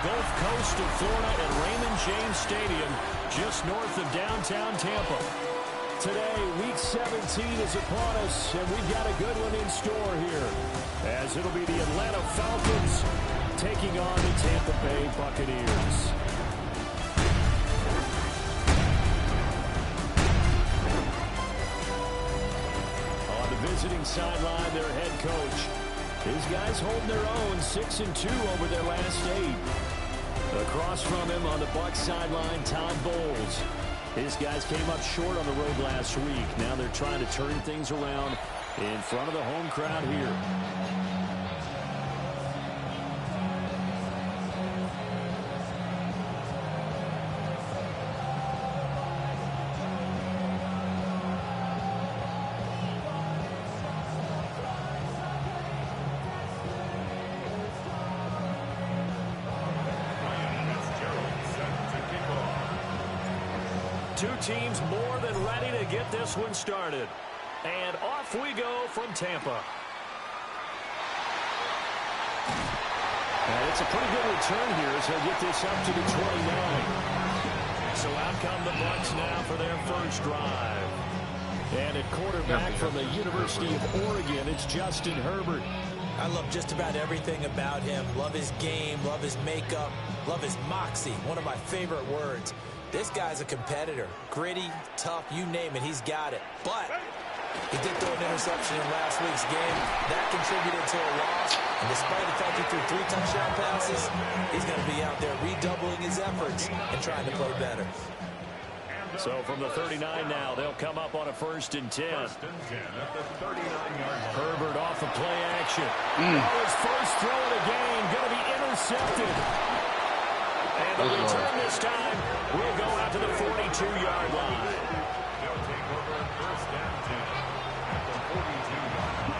Gulf Coast of Florida at Raymond James Stadium, just north of downtown Tampa. Today, Week 17 is upon us, and we've got a good one in store here, as it'll be the Atlanta Falcons taking on the Tampa Bay Buccaneers. On the visiting sideline, their head coach. His guys holding their own, 6-2 over their last 8. Across from him on the Bucs sideline, Todd Bowles. His guys came up short on the road last week. Now they're trying to turn things around in front of the home crowd here. Two teams more than ready to get this one started. And off we go from Tampa. And it's a pretty good return here as they'll get this up to the 29. So out come the Bucs now for their first drive. And at quarterback from the University of Oregon, it's Justin Herbert. I love just about everything about him. Love his game, love his makeup, love his moxie. One of my favorite words. This guy's a competitor. Gritty, tough, you name it, he's got it. But he did throw an interception in last week's game. That contributed to a loss. And despite the fact he threw 3 touchdown passes, he's going to be out there redoubling his efforts and trying to play better. So from the 39 now, they'll come up on a 1st and 10. Herbert off of play action. His first throw of the game, going to be intercepted. And the return this time will go out to the 42-yard line. They'll take over first down 10 at the 42-yard line.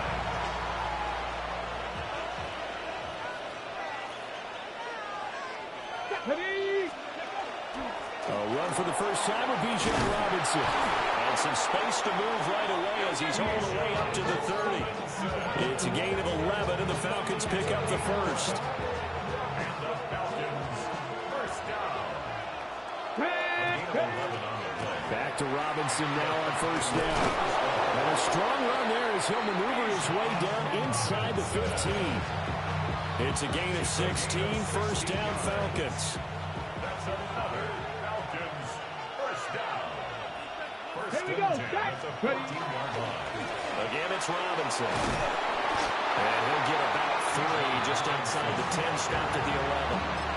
A run for the first time with Bijan Robinson. And some space to move right away as he's all the way up to the 30. It's a gain of 11, and the Falcons pick up the first. Back to Robinson now on first down. And a strong run there as he'll maneuver his way down inside the 15. It's a gain of 16, first down Falcons. That's another Falcons first down. First and 10 at the 14-yard line. Again, it's Robinson. And he'll get about 3 just outside the 10, stopped at the 11.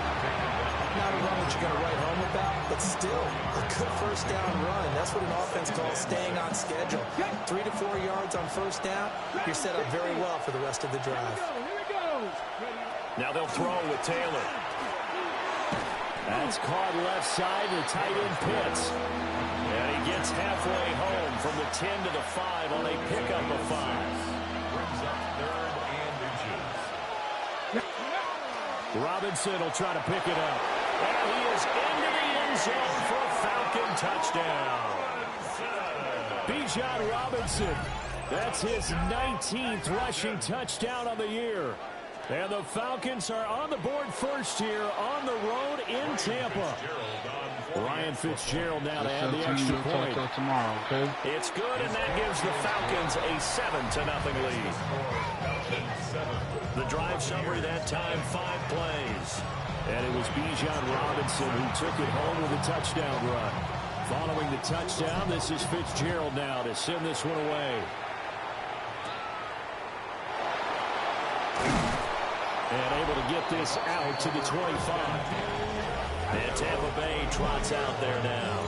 Not a run that you're going to write home about, but still a good first down run. That's what an offense calls staying on schedule. 3 to 4 yards on first down. You're set up very well for the rest of the drive. Now they'll throw with Taylor. That's caught left side to tight end Pitts. And he gets halfway home from the 10 to the 5 on a pickup of 5. Brings up 3rd and inches. Robinson will try to pick it up. And he is into the end zone for a Falcon touchdown. Bijan Robinson. That's his 19th rushing touchdown of the year. And the Falcons are on the board first here on the road in Tampa. Ryan Fitzgerald now to add the extra point. Tomorrow, okay? It's good, and that gives the Falcons a 7-0 lead. The drive summary that time, 5 plays. And it was Bijan Robinson who took it home with a touchdown run. Following the touchdown, this is Fitzgerald now to send this one away. And able to get this out to the 25. And Tampa Bay trots out there now.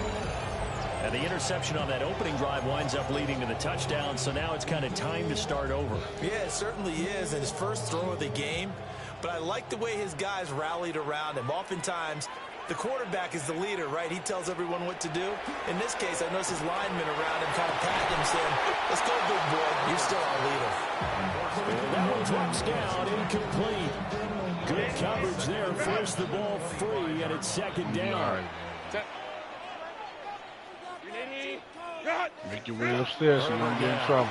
And the interception on that opening drive winds up leading to the touchdown, so now it's kind of time to start over. Yeah, it certainly is, and his first throw of the game. But I like the way his guys rallied around him. Oftentimes, the quarterback is the leader, right? He tells everyone what to do. In this case, I noticed his linemen around him kind of patting him, saying, let's go, big boy. You're still our leader. And that one drops down, incomplete. Good coverage there, forced the ball free, and it's 2nd down. Make your way upstairs so you don't get in trouble.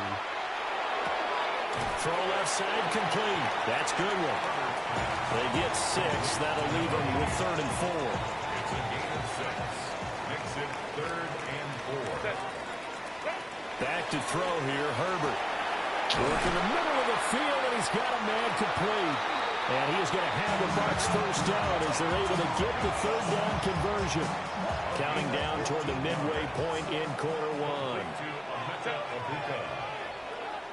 Throw left side complete. That's good one. They get 6. That'll leave them with 3rd and 4. It's a gain of 6. Makes it 3rd and 4. Back to throw here, Herbert. Work in the middle of the field, and he's got a man complete. And he is going to have the Bucs first down as they're able to get the 3rd down conversion. Counting down toward the midway point in quarter 1.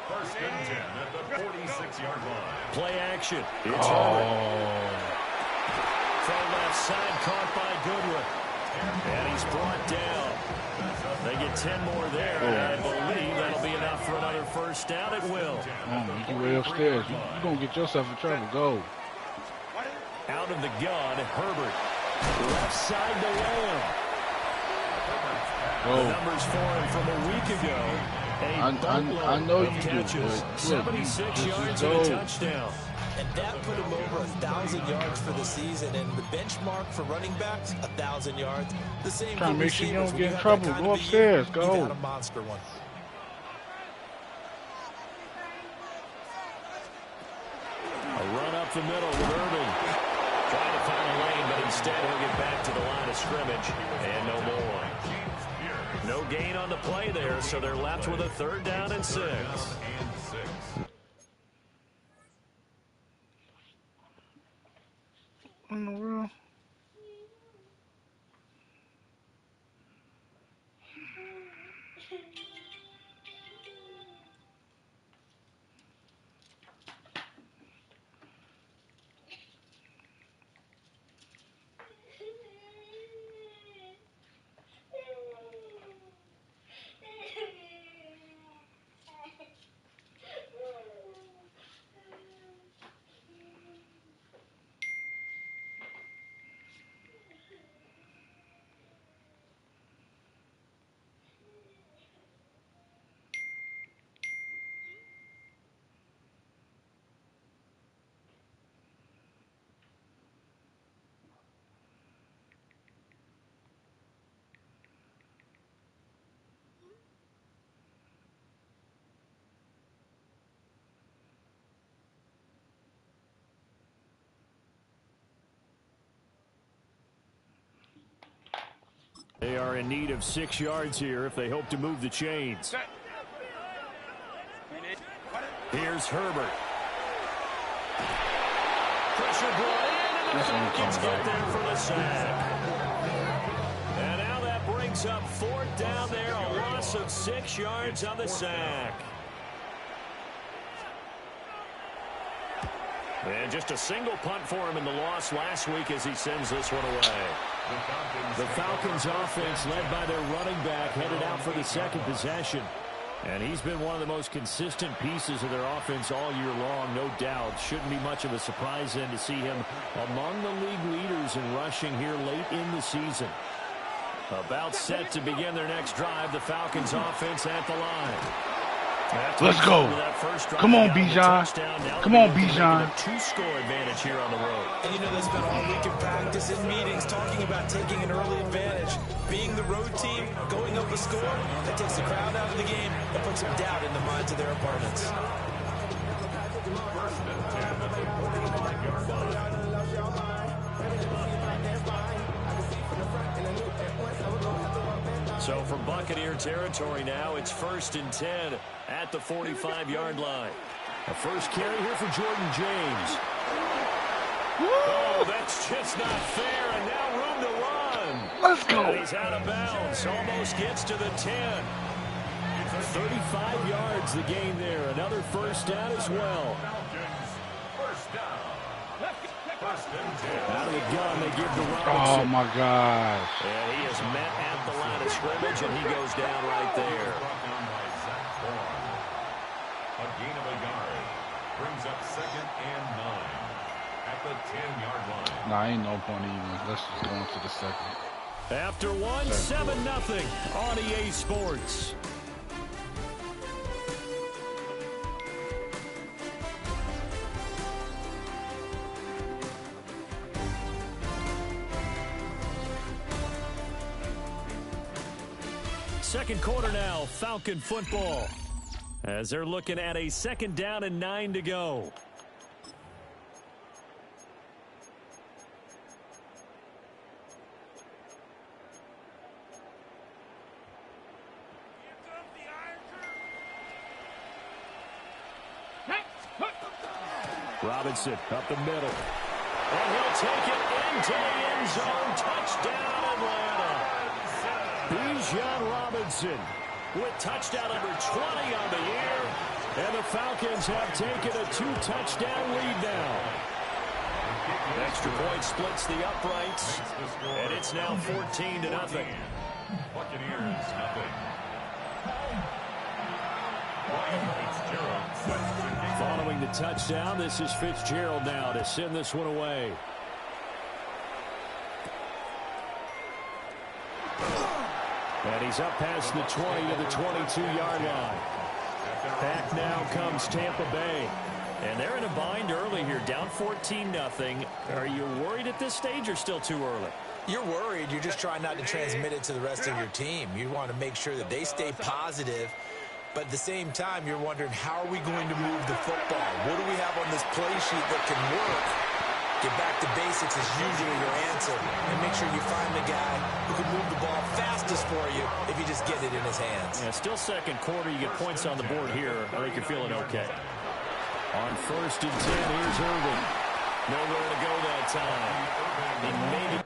First and 10 at the 46-yard line. Play action. It's Herbert. Throw left side, caught by Goodwin. And he's brought down. They get 10 more there, and I believe that'll be enough for another first down. It will. You way upstairs. You're going to get yourself in trouble. Go. Out of the gun, Herbert. Left side to Lamb. Go. The numbers for him from a week ago. I know you catches, do, but 76 yards and a touchdown. And that put him over 1,000 yards for the season. And the benchmark for running backs, 1,000 yards. The same. Trying to make sure you don't get in trouble. Go upstairs. Go. You got a monster one. A run up the middle with Irving. Trying to find a lane, but instead he'll get back to the line of scrimmage. And no more. No gain on the play there, so they're left with a 3rd down and 6. In the world? They are in need of 6 yards here if they hope to move the chains. Here's Herbert. Pressure brought in, and the Falcons get there for the sack. And now that brings up 4th down there, a loss of 6 yards on the sack. And just a single punt for him in the loss last week as he sends this one away. The Falcons offense, led by their running back, headed out for the 2nd possession. And he's been one of the most consistent pieces of their offense all year long, no doubt. Shouldn't be much of a surprise then to see him among the league leaders in rushing here late in the season. About set to begin their next drive, the Falcons offense at the line. Let's go. Come on, Bijan. Come on, Bijan. 2-score advantage here on the road. And you know, they spent all week in practice and meetings talking about taking an early advantage. Being the road team, going up a score, that takes the crowd out of the game and puts some doubt in the minds of their opponents. So from Buccaneer territory now, it's 1st and 10 at the 45-yard line. A first carry here for Jordan James. Oh, that's just not fair, and now room to run. Let's go. And he's out of bounds, almost gets to the 10. 35 yards the gain there, another first down as well. Out of the gun, they give to Robinson. Oh, my gosh. And he is met at the line of scrimmage, and he goes down right there. A gain of a yard brings up 2nd and 9 at the 10-yard line. Nah, ain't no point even. Let's just go into the 2nd. After one, 7-0 on EA Sports. Second quarter now, Falcon football. As they're looking at a 2nd down and 9 to go. Robinson up the middle. And he'll take it into the end zone. Touchdown, Atlanta. Bijan Robinson with touchdown number 20 on the year. And the Falcons have taken a 2-touchdown lead now. Extra point splits the uprights. And it's now 14-0. Buccaneers, nothing. Following the touchdown, this is Fitzgerald now to send this one away. And he's up past the 20 to the 22-yard line. Back now comes Tampa Bay. And they're in a bind early here, down 14-0. Are you worried at this stage or still too early? You're worried. You're just trying not to transmit it to the rest of your team. You want to make sure that they stay positive. But at the same time, you're wondering, how are we going to move the football? What do we have on this play sheet that can work? Get back to basics is usually your answer. And make sure you find the guy who can move the ball fastest for you if you just get it in his hands. Yeah, still 2nd quarter. You get points on the board here. I think you're feeling okay. On 1st and 10, here's Irvin. Nowhere to go that time. He made it.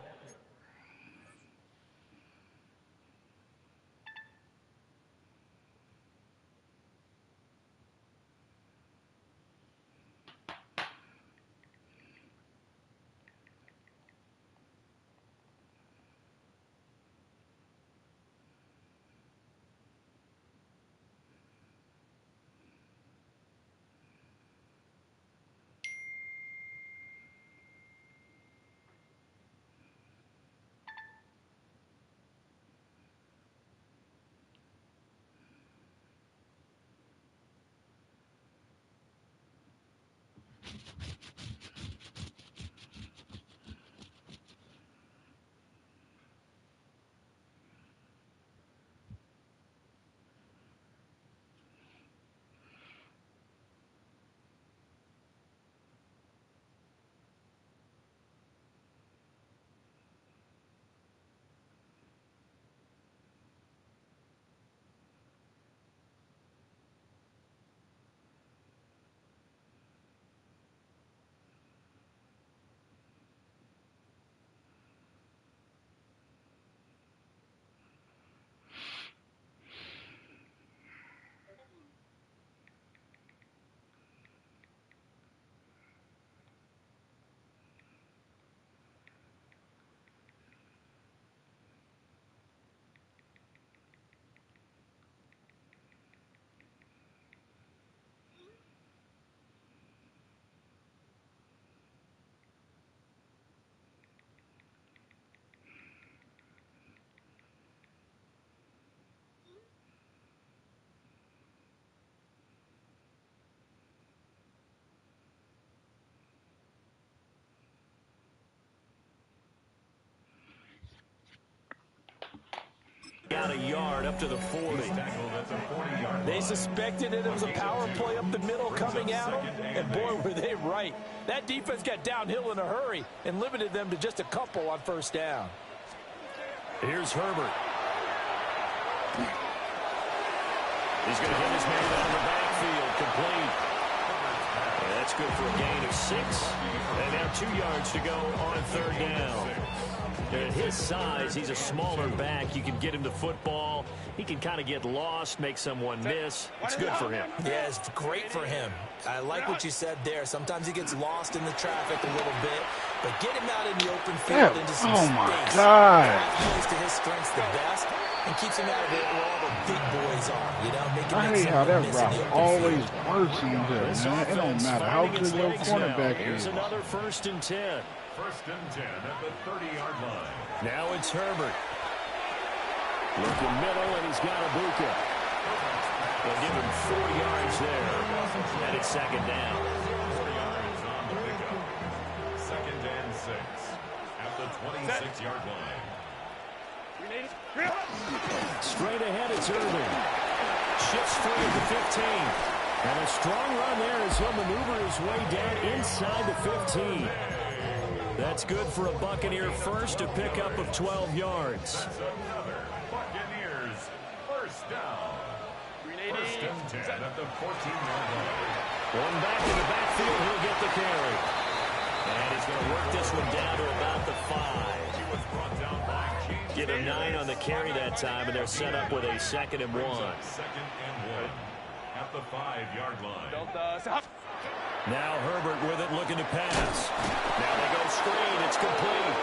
Got a yard up to the 40. They suspected it was a power play up the middle coming at them, and boy, were they right. That defense got downhill in a hurry and limited them to just a couple on 1st down. Here's Herbert. He's going to get his man out of the backfield, complete. And that's good for a gain of 6. And now 2 yards to go on 3rd down. At his size, he's a smaller back. You can get him the football. He can kind of get lost, make someone miss. It's good for him. Yeah, it's great for him. I like what you said there. Sometimes he gets lost in the traffic a little bit, but get him out in the open field into some space. Oh, my God. That plays to his strengths the best and keeps him out of it where all the big boys are, you know, making I hate how that route always works in there, man. It don't matter how good your cornerback is. Here's another 1st and 10. 1st and 10 at the 30-yard line. Now it's Herbert. Looking middle, and he's got Ibuka. They'll give him 4 yards there. And it's 2nd down. 4 yards on the pickup. 2nd and 6 at the 26-yard line. Straight ahead, it's Irvin. Shifts free at the 15. And a strong run there as he'll maneuver his way down inside the 15. That's good for a Buccaneer first, a pickup of 12 yards. That's another Buccaneers first down. First and 10 at the 14-yard line. One back in the backfield, he'll get the carry. And he's going to work this one down to about the 5. He was brought down by James. Get a 9 on the carry that time, and they're set up with a 2nd and 1. Second and 1 at the 5-yard line. Now Herbert with it, looking to pass. Now they go screen, it's complete.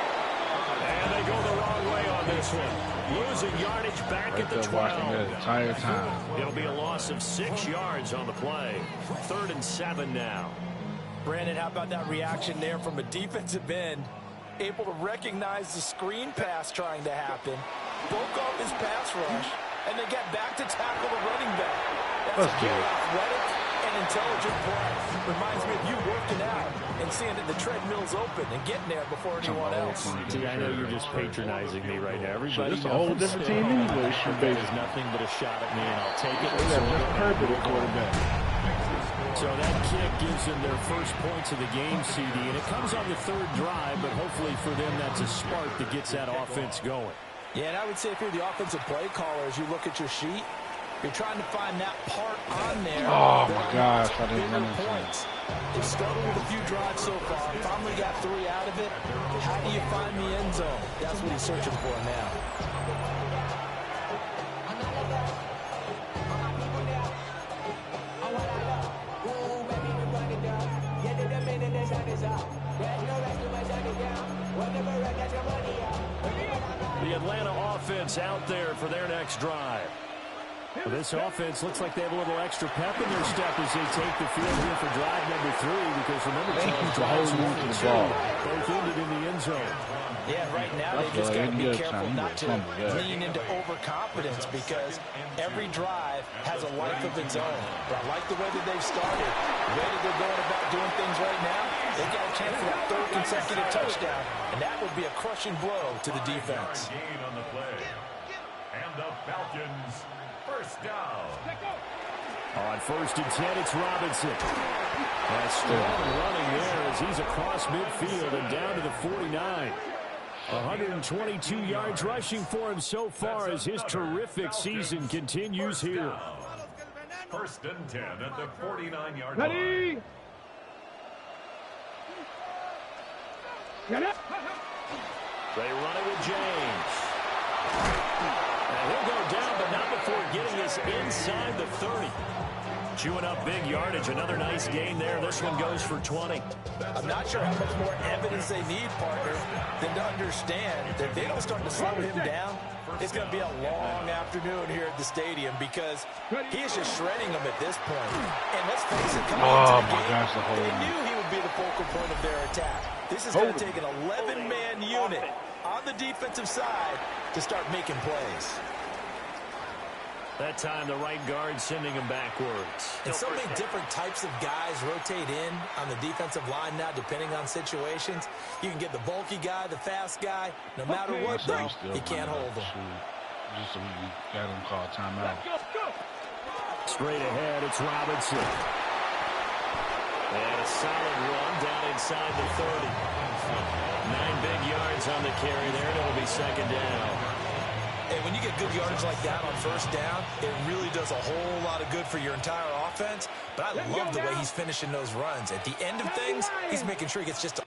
And they go the wrong way on this one. Losing yardage back at the 12. Watching the entire time. It'll be a loss of 6 yards on the play. 3rd and 7 now. Brandon, how about that reaction there from a defensive end? Able to recognize the screen pass trying to happen, broke off his pass rush, and then get back to tackle the running back. That's a very athletic and intelligent play. Reminds me of you working out and seeing that the treadmill's open and getting there before anyone else. See, I know you're just patronizing me right now. Everybody It's a whole different team anyway. There's nothing but a shot at me, and I'll take it. Herbert at quarterback. So that kick gives them their first points of the game, CD, and it comes on the 3rd drive, but hopefully for them that's a spark that gets that offense going. Yeah, and I would say if you're the offensive play caller, as you look at your sheet, you're trying to find that part on there. Oh, my gosh, I didn't run into points. They've started with a few drives so far. Finally got 3 out of it. How do you find the end zone? That's what he's searching for now. The Atlanta offense out there for their next drive. Well, this offense looks like they have a little extra pep in their step as they take the field here for drive number 3, because remember, drives 1 and 2 both ended in the end zone. Yeah, right now they just got to be careful not to lean into overconfidence, because every drive has a life of its own. But I like the way that they've started, the way that they're going about doing things right now. They've got a chance for that 3rd consecutive touchdown, and that would be a crushing blow to the defense. Gain on the play. And the Falcons first down. On 1st and 10, it's Robinson. That's strong running there as he's across midfield and down to the 49. 122 yards rushing for him so far as his terrific season continues here. 1st and 10 at the 49-yard line. They run it with James. And he'll go down, but not before getting this inside the 30. Chewing up big yardage. Another nice gain there. This one goes for 20. I'm not sure how much more evidence they need, partner, than to understand that if they don't start to slow him down, it's going to be a long afternoon here at the stadium, because he is just shredding them at this point. And let's face it, coming into the game, they knew he would be the focal point of their attack. This is going to take an 11-man unit on the defensive side to start making plays. That time, the right guard sending him backwards. And so many different types of guys rotate in on the defensive line now, depending on situations. You can get the bulky guy, the fast guy. No matter what, though, you can't hold them. Just so we got him called timeout. Straight ahead, it's Robinson. And a solid run down inside the 30. 9 big yards on the carry there, and it'll be 2nd down. And when you get good yardage like that on 1st down, it really does a whole lot of good for your entire offense. But I love the way he's finishing those runs. At the end of things, he's making sure he gets just a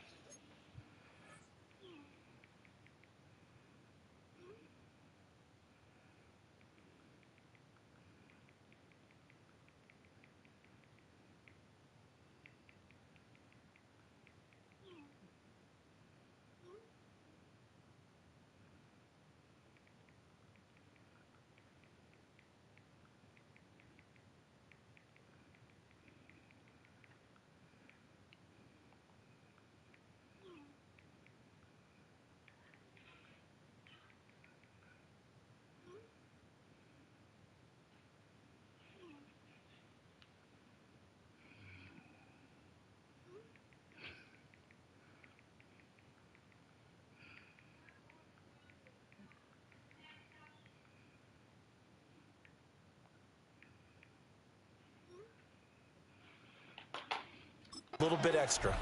A little bit extra.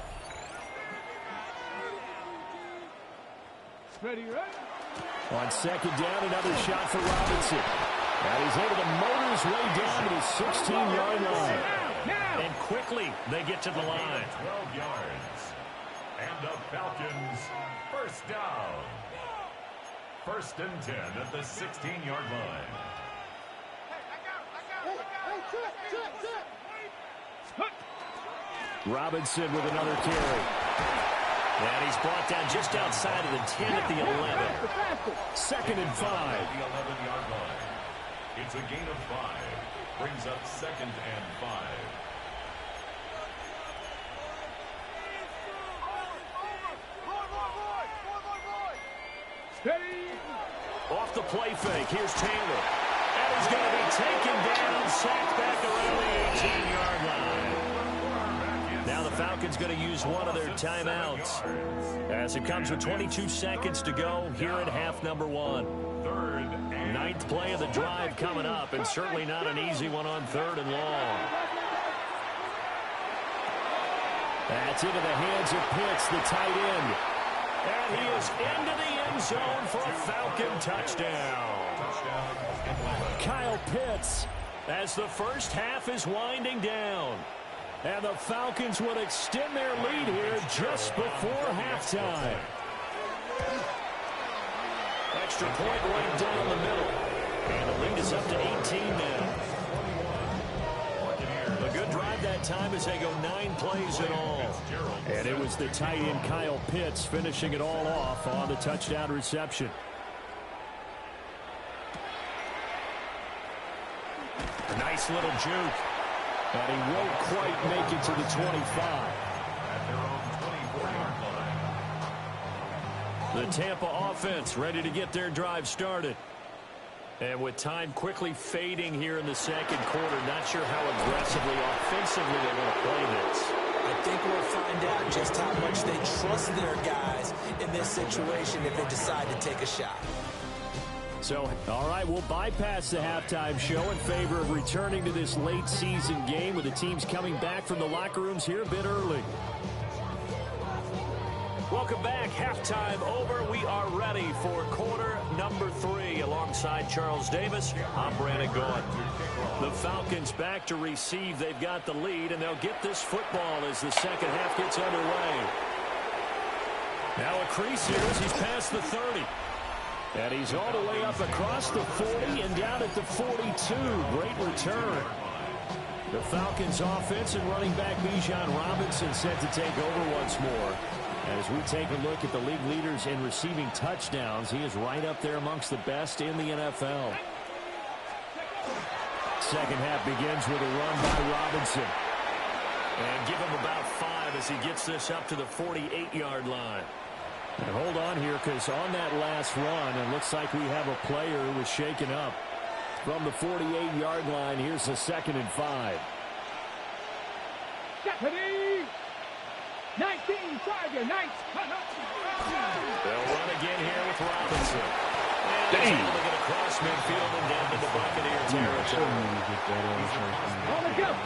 Ready, ready. On second down, another shot for Robinson. And he's able to motor his way down to the 16-yard line. And quickly, they get to the line. 12 yards. And the Falcons, first down. First and 10 at the 16-yard line. Robinson with another carry. And he's brought down just outside of the 10 at the 11. Second and 5. The 11-yard line. It's a gain of 5. Brings up second and 5. Off the play fake. Here's Taylor. And he's going to be taken down, sacked back around the 18-yard line. Now the Falcons going to use one of their timeouts as it comes with 22 seconds to go here at half number 1. Ninth play of the drive coming up, and certainly not an easy one on 3rd and long. That's into the hands of Pitts, the tight end. And he is into the end zone for a Falcon touchdown. Kyle Pitts, as the first half is winding down. And the Falcons will extend their lead here just before halftime. Extra point right down the middle. And the lead is up to 18 now. A good drive that time as they go 9 plays in all. And it was the tight end Kyle Pitts finishing it all off on the touchdown reception. A nice little juke. And he won't quite make it to the 25. At their own 24-yard line. The Tampa offense ready to get their drive started. And with time quickly fading here in the second quarter, not sure how aggressively, offensively they want to play this. I think we'll find out just how much they trust their guys in this situation if they decide to take a shot. So, all right, we'll bypass the halftime show in favor of returning to this late season game with the teams coming back from the locker rooms here a bit early. Welcome back. Halftime over. We are ready for quarter number 3 alongside Charles Davis. I'm Brandon Gaughan. The Falcons back to receive. They've got the lead, and they'll get this football as the second half gets underway. Now a crease here as he's past the 30. And he's all the way up across the 40 and down at the 42. Great return. The Falcons offense and running back Bijan Robinson set to take over once more. As we take a look at the league leaders in receiving touchdowns, he is right up there amongst the best in the NFL. Second half begins with a run by Robinson. And give him about 5 as he gets this up to the 48-yard line. And hold on here, because on that last run, it looks like we have a player who was shaken up. From the 48-yard line, here's the 2nd and 5. Deputy! 19, Tiger, 19. They'll run again here with Robinson. And he's able to get across midfield and down to the Buccaneer territory.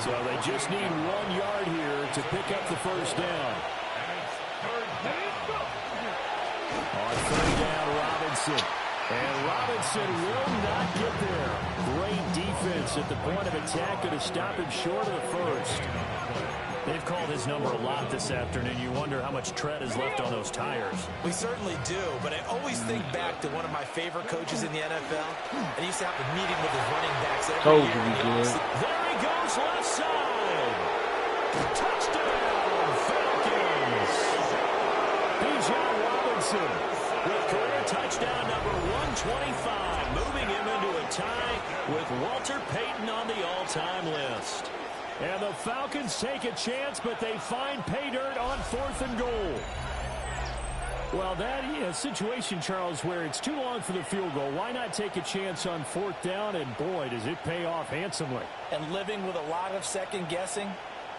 So they just need 1 yard here to pick up the first down. On 3rd down, Robinson. And Robinson will not get there. Great defense at the point of attack to stop him short of the first. They've called his number a lot this afternoon. You wonder how much tread is left on those tires. We certainly do, but I always think back to one of my favorite coaches in the NFL. And he used to have a meeting with his running backs every year. There he goes, left side. Touchdown, Falcons. Bijan Robinson with career touchdown number 125, moving him into a tie with Walter Payton on the all-time list. And the Falcons take a chance, but they find pay dirt on 4th and goal. Well, that is a situation, Charles, where it's too long for the field goal. Why not take a chance on 4th down? And, boy, does it pay off handsomely. And living with a lot of second guessing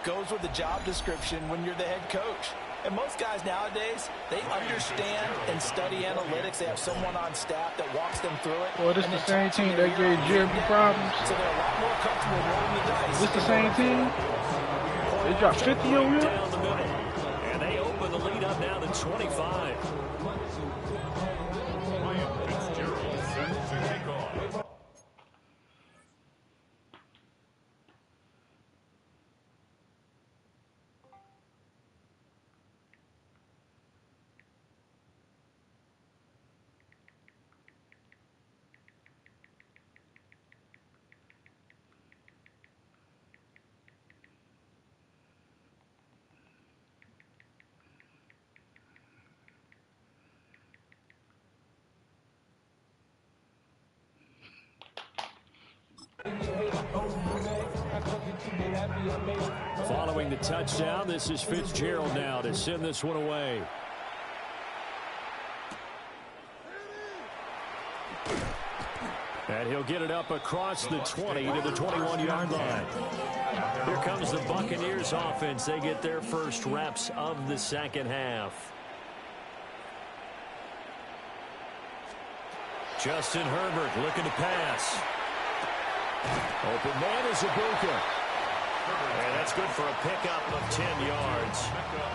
goes with the job description when you're the head coach. And most guys nowadays, they understand and study analytics. They have someone on staff that walks them through it. Well, this is the same team that gave Jeremy problems. So they're a lot more comfortable rolling the dice. This the same team? They dropped 50 on you? Down the middle. And they open the lead up now to 25. Fitzgerald set to kick off. Following the touchdown, this is Fitzgerald now to send this one away. And he'll get it up across the 20 to the 21-yard line. Here comes the Buccaneers offense. They get their first reps of the second half. Justin Herbert looking to pass. Open man is Ibuka. And that's good for a pickup of 10 yards.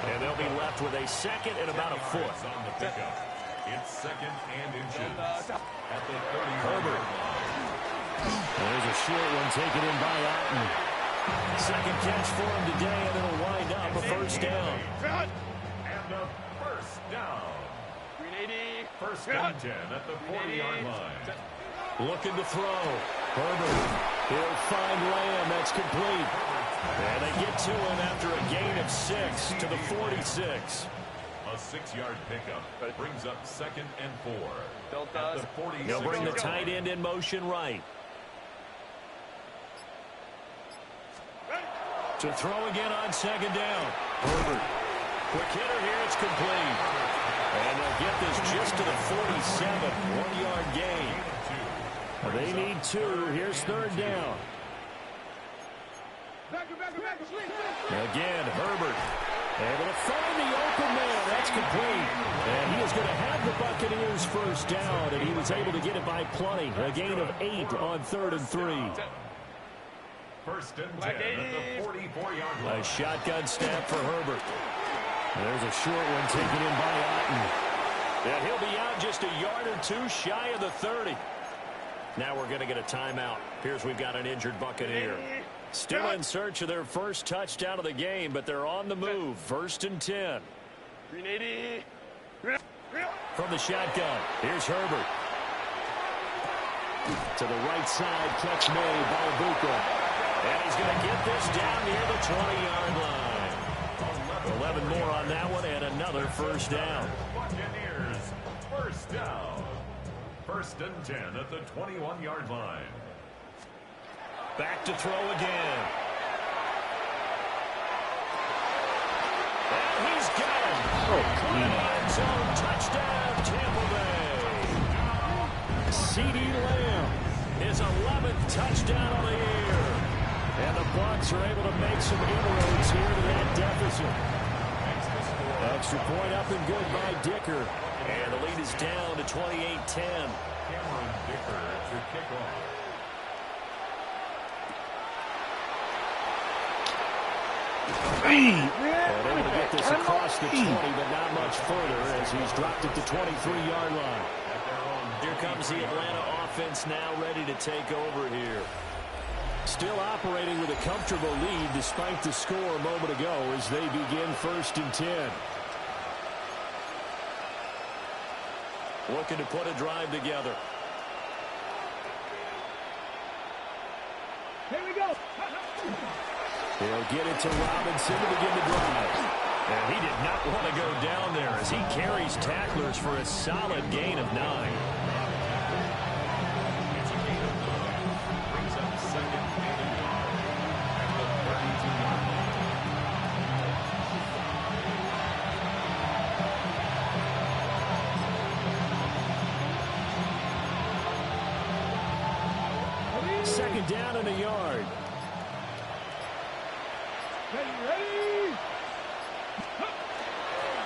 And they'll be left with a second and about a foot. On the pickup. It's second and inches. At the 30. Herbert. There's a short one taken in by Otten. Second catch for him today, and it'll wind up a first down. And a first down. First and 10 at the 40-yard line. Looking to throw. Herbert. He'll find Lamb. That's complete. And they get to him after a gain of 6 to the 46. A 6-yard pickup brings up second and 4. At the 46. He'll bring the tight end in motion right. To throw again on second down. Herbert. Quick hitter here. It's complete. And they'll get this just to the 47. 1-yard gain. They need 2. Here's third down. Again, Herbert able to find the open man. That's complete. And he is going to have the Buccaneers first down, and he was able to get it by plenty. A gain of 8 on 3rd and 3. First and 10 at the 44-yard line. A shotgun snap for Herbert. There's a short one taken in by Otten. And he'll be out just a yard or 2 shy of the 30. Now we're going to get a timeout. Here's we've got an injured Buccaneer. Still in search of their first touchdown of the game, but they're on the move. First and 10. From the shotgun, here's Herbert. To the right side, catch made by Ibuka. And he's going to get this down near the 20-yard line. 11 more on that one, and another first down. Buccaneers, first down. First and 10 at the 21-yard line. Back to throw again. And he's got him. End zone touchdown, Tampa Bay. CeeDee Lamb, his 11th touchdown of the year. And the Bucs are able to make some inroads here to that deficit. Extra point up and good by Dicker. And the lead is down to 28-10. Cameron Dicker to kick off. Hey, And able to get this across the 20, but not much further as he's dropped it to 23-yard line. Here comes the Atlanta offense now ready to take over here. Still operating with a comfortable lead despite the score a moment ago as they begin first and 10. Looking to put a drive together. Here we go. He'll get it to Robinson to begin the drive. And he did not want to go down there as he carries tacklers for a solid gain of 9. Brings up second and 1 at the 32-yard line. Second down and a yard. Ready.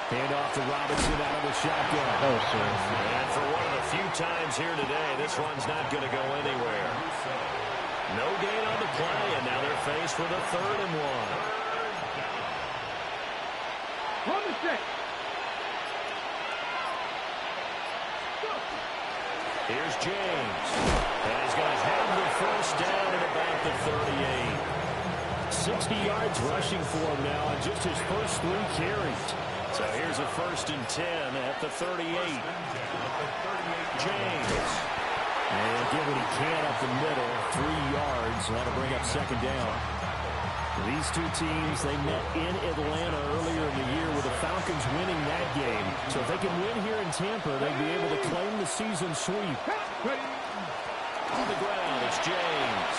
Hand off to Robinson out of the shotgun. Oh, sir. And for one of the few times here today, this one's not going to go anywhere. No gain on the play, and now they're faced with a 3rd and 1. set. Here's James. And he's going to have the first down at about the 38. 60 yards rushing for him now on just his first 3 carries. So here's a 1st and 10 at the 38. James. And he'll get what he can up the middle. 3 yards. That'll bring up 2nd down. These two teams, they met in Atlanta earlier in the year with the Falcons winning that game. So if they can win here in Tampa, they'd be able to claim the season sweep. On the ground, it's James.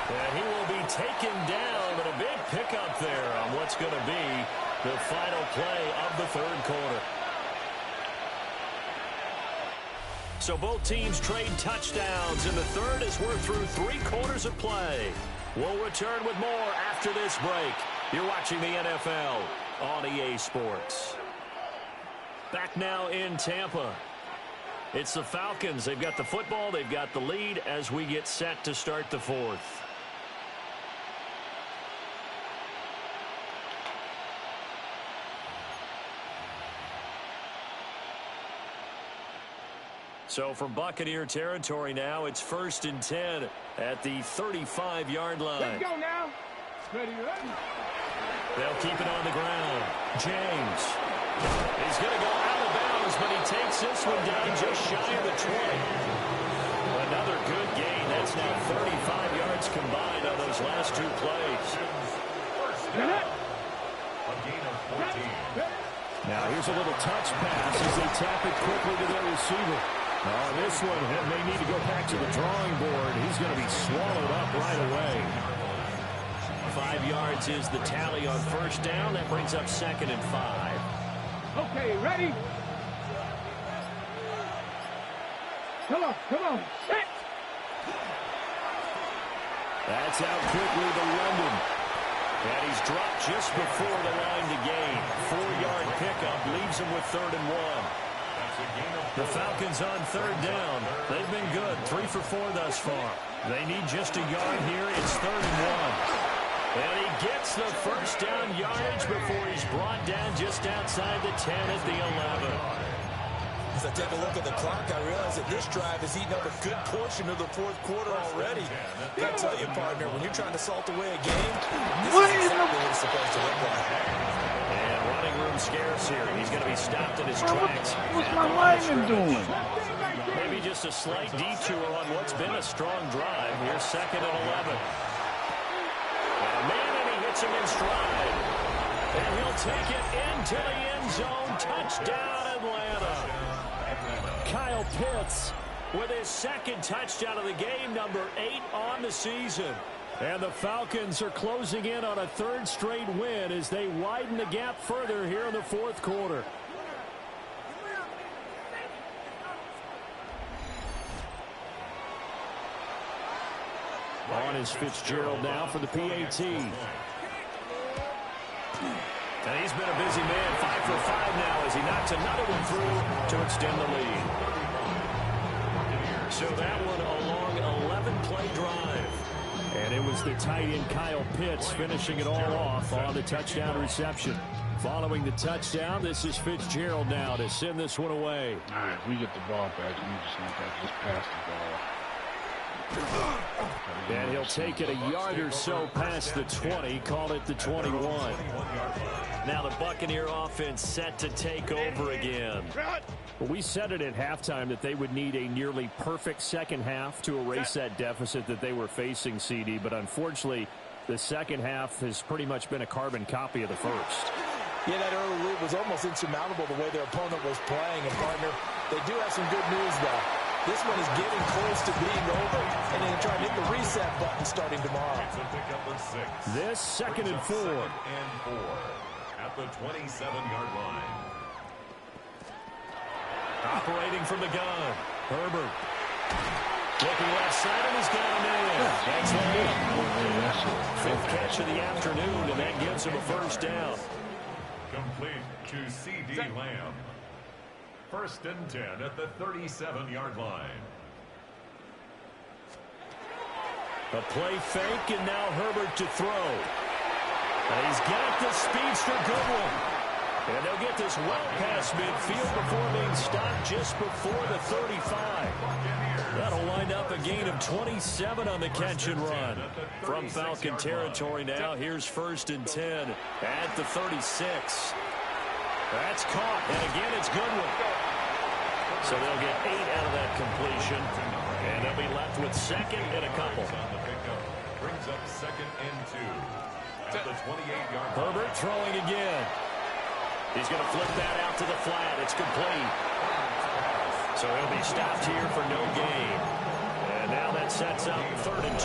And he will be taken down, but a big pickup there on what's going to be the final play of the 3rd quarter. So both teams trade touchdowns in the 3rd as we're through 3 quarters of play. We'll return with more after this break. You're watching the NFL on EA Sports. Back now in Tampa. It's the Falcons. They've got the football. They've got the lead as we get set to start the 4th. So from Buccaneer territory now, it's 1st and 10 at the 35-yard line. Let's go now. Ready. They'll keep it on the ground. James. He's going to go out of bounds, but he takes this one down just shy of the 20. Another good gain. That's now 35 yards combined on those last 2 plays. A gain of 14. Now here's a little touch pass as they tap it quickly to their receiver. Oh, this one may need to go back to the drawing board. He's going to be swallowed up right away. 5 yards is the tally on 1st down. That brings up 2nd and 5. Okay, ready? Come on. Set. That's out quickly to London. And he's dropped just before the line to gain. 4-yard pickup leaves him with 3rd and 1. The Falcons on 3rd down. They've been good. 3 for 4 thus far. They need just a yard here. It's 3rd and 1. And he gets the first down yardage before he's brought down just outside the 10 at the 11. As I take a look at the clock, I realize that this drive has eaten up a good portion of the 4th quarter already. I gotta tell you, partner, when you're trying to salt away a game, this is exactly what it's supposed to look like. And running room scarce here. He's going to be stopped in his tracks. What's my lineman doing? Maybe just a slight detour on what's been a strong drive. Here's 2nd and 11. And he hits him in stride. And he'll take it into the end zone. Touchdown, Atlanta. Kyle Pitts with his 2nd touchdown of the game, number 8 on the season. And the Falcons are closing in on a 3rd straight win as they widen the gap further here in the 4th quarter. On is Fitzgerald now for the PAT. And he's been a busy man, 5 for 5 now as he knocks another one through to extend the lead. So that one a long 11-play drive. And it was the tight end Kyle Pitts finishing it all off on the touchdown reception. Following the touchdown, this is Fitzgerald now to send this one away. All right, if we get the ball back, we just want that just pass the ball. And he'll take it a yard or so past the 20, call it the 21. Now the Buccaneer offense set to take over again. Well, we said it at halftime that they would need a nearly perfect second half to erase that deficit that they were facing, CD, but unfortunately the second half has pretty much been a carbon copy of the first. Yeah, that early lead was almost insurmountable the way their opponent was playing, and partner, they do have some good news though. This one is getting close to being over, and then try to hit the reset button starting tomorrow. This 2nd and 4. At the 27-yard line. Operating from the gun, Herbert. Looking left side, and he's got him in. That's it. 5th catch of the afternoon, and that gives him a first down. Complete to C.D. Lamb. 1st and 10 at the 37-yard line. A play fake, and now Herbert to throw. And he's got the speedster, good one. And they'll get this well past midfield before being stopped just before the 35. That'll wind up a gain of 27 on the catch and run. From Falcon territory now, here's 1st and 10 at the 36. That's caught, and again it's Goodwin. So they'll get 8 out of that completion, and they'll be left with 2nd and a couple. Brings up 2nd and 2 at the 28-yard line. Herbert throwing again. He's going to flip that out to the flat. It's complete. So he'll be stopped here for no gain. And now that sets up 3rd and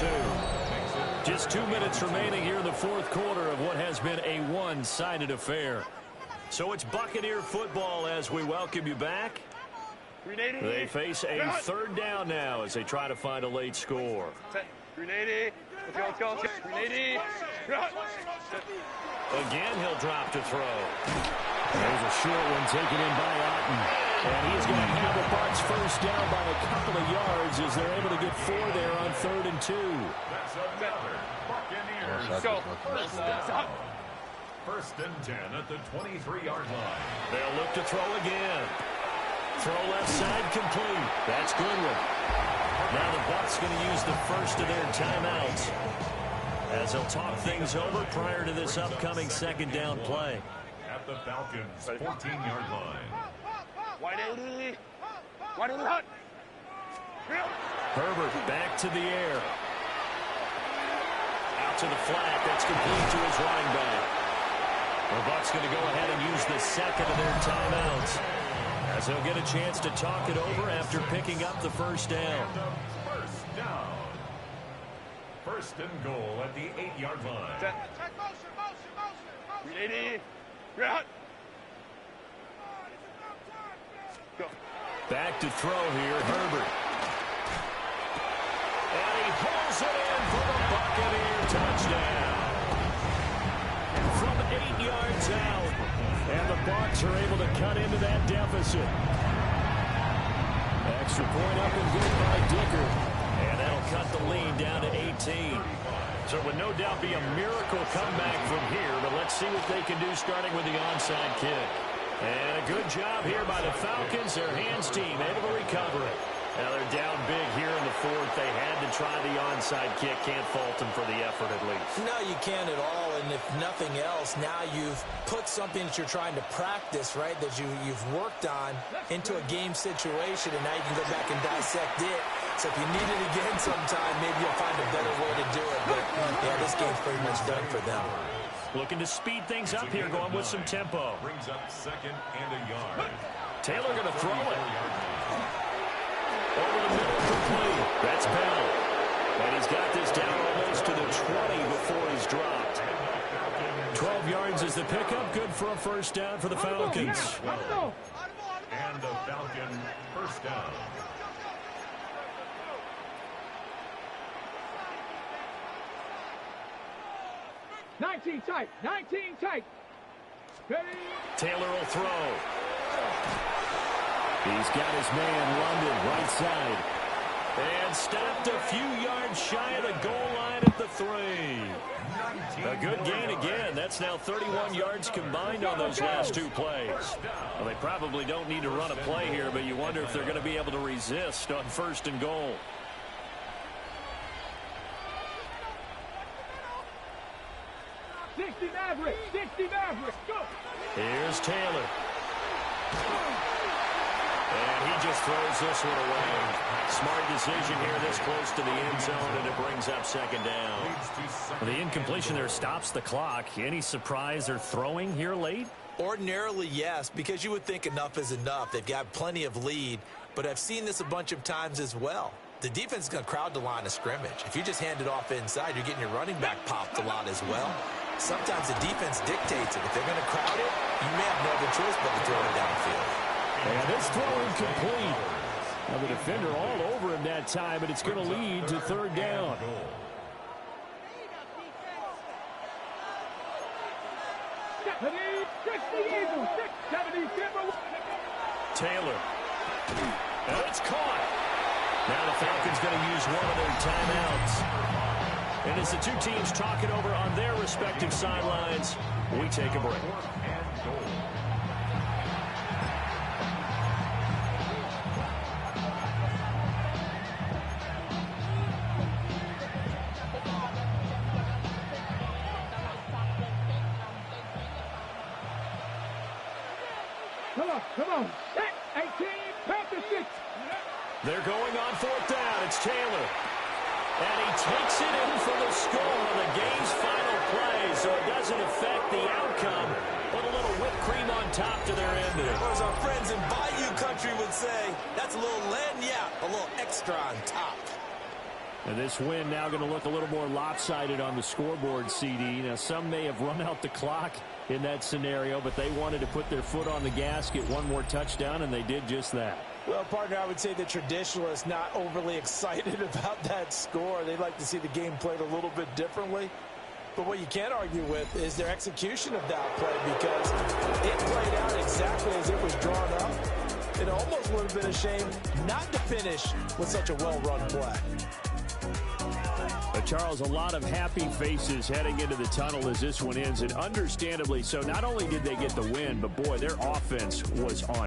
2. Just 2 minutes remaining here in the 4th quarter of what has been a one-sided affair. So it's Buccaneer football as we welcome you back. They face a 3rd down now as they try to find a late score. 380. Let's go. 380. Again, he'll drop to throw. There's a short one taken in by Otten. And he's going to have the Bucs 1st down by a couple of yards as they're able to get 4 there on 3rd and 2. That's another Buccaneers. Let's go. 1st and 10 at the 23-yard line. They'll look to throw again. Throw left side complete. That's Goodwin. Now the Bucs going to use the first of their timeouts as they'll talk things over prior to this upcoming 2nd down play. At the Falcons' 14-yard line. 180. 180. Herbert back to the air. Out to the flat. That's complete to his running back. The Bucs going to go ahead and use the 2nd of their timeouts as they'll get a chance to talk it over after picking up the 1st down. 1st down. 1st and goal at the 8-yard line. 380. Go. Back to throw here, Herbert. And he pulls it in for the Buccaneer touchdown. From 8 yards out. And the Bucs are able to cut into that deficit. Extra point up and good by Dicker. And that'll cut the lead down to 18. So it would no doubt be a miracle comeback from here, but let's see what they can do starting with the onside kick. And a good job here by the Falcons, their hands team, able to recover it. Now they're down big here in the 4th. They had to try the onside kick. Can't fault them for the effort at least. No, you can't at all. And if nothing else, now you've put something that you're trying to practice, right, that you've worked on into a game situation, and now you can go back and dissect it. So if you need it again sometime, maybe you'll find a better way to do it. But, yeah, this game's pretty much done for them. Looking to speed things up here, going with some tempo. Brings up 2nd and a yard. Taylor going to throw it. Over the middle, complete. That's Bell. And he's got this down almost to the 20 before he's dropped. 12 yards is the pickup. Good for a 1st down for the Falcons. And the Falcon 1st down. Nineteen tight. Taylor will throw. He's got his man, London, right side. And stopped a few yards shy of the goal line at the 3. A good gain again. That's now 31 yards combined on those last 2 plays. Well, they probably don't need to run a play here, but you wonder if they're going to be able to resist on 1st and goal. Go. Here's Taylor. And he just throws this one away. Smart decision here this close to the end zone, and it brings up 2nd down. The incompletion there stops the clock. Any surprise they're throwing here late? Ordinarily, yes, because you would think enough is enough. They've got plenty of lead, but I've seen this a bunch of times as well. The defense is going to crowd the line of scrimmage. If you just hand it off inside, you're getting your running back popped a lot as well. Sometimes the defense dictates it. If they're going to crowd it, you may have no other choice but to throw it downfield. And this throw incomplete. Now the defender all over him that time, but it's going to lead to 3rd down. Taylor. And it's caught. Now the Falcons going to use one of their timeouts. And as the 2 teams talk it over on their respective sidelines, we take a break. Come on. Set. 18. Panther 6. They're going on fourth down. It's Taylor. And he takes it in for the score on the game's final play, so it doesn't affect the outcome. Put a little whipped cream on top to their end. Or as our friends in Bayou Country would say, that's a little lagniappe, a little extra on top. And this win now going to look a little more lopsided on the scoreboard, CD. Now, some may have run out the clock in that scenario, but they wanted to put their foot on the gas, get one more touchdown, and they did just that. Well, partner, I would say the traditionalists not overly excited about that score. They'd like to see the game played a little bit differently. But what you can't argue with is their execution of that play, because it played out exactly as it was drawn up. It almost would have been a shame not to finish with such a well-run play. But Charles, a lot of happy faces heading into the tunnel as this one ends, and understandably so. Not only did they get the win, but boy, their offense was on